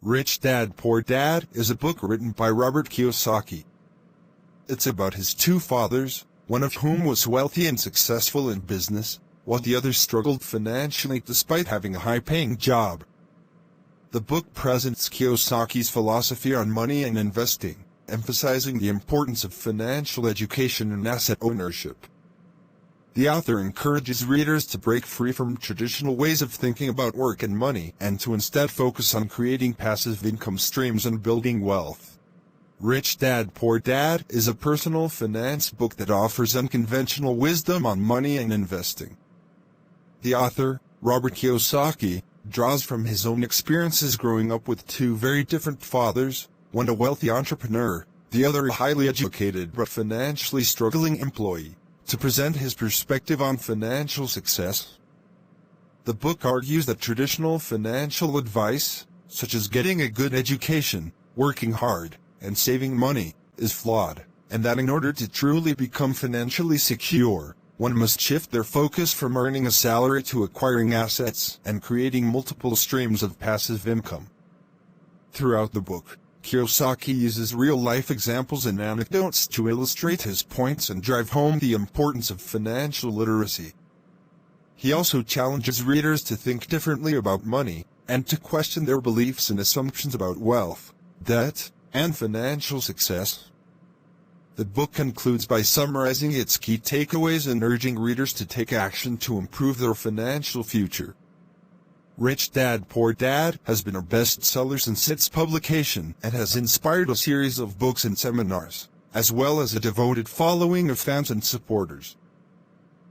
Rich Dad, Poor Dad is a book written by Robert Kiyosaki. It's about his two fathers, one of whom was wealthy and successful in business, while the other struggled financially despite having a high-paying job. The book presents Kiyosaki's philosophy on money and investing, emphasizing the importance of financial education and asset ownership. The author encourages readers to break free from traditional ways of thinking about work and money and to instead focus on creating passive income streams and building wealth. Rich Dad, Poor Dad is a personal finance book that offers unconventional wisdom on money and investing. The author, Robert Kiyosaki, draws from his own experiences growing up with two very different fathers, one a wealthy entrepreneur, the other a highly educated but financially struggling employee, to present his perspective on financial success. The book argues that traditional financial advice, such as getting a good education, working hard, and saving money, is flawed, and that in order to truly become financially secure, one must shift their focus from earning a salary to acquiring assets and creating multiple streams of passive income. Throughout the book, Kiyosaki uses real-life examples and anecdotes to illustrate his points and drive home the importance of financial literacy. He also challenges readers to think differently about money, and to question their beliefs and assumptions about wealth, debt, and financial success. The book concludes by summarizing its key takeaways and urging readers to take action to improve their financial future. Rich Dad, Poor Dad has been a bestseller since its publication and has inspired a series of books and seminars, as well as a devoted following of fans and supporters.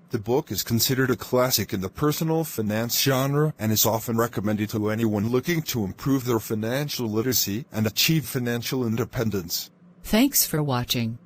The book is considered a classic in the personal finance genre and is often recommended to anyone looking to improve their financial literacy and achieve financial independence. Thanks for watching.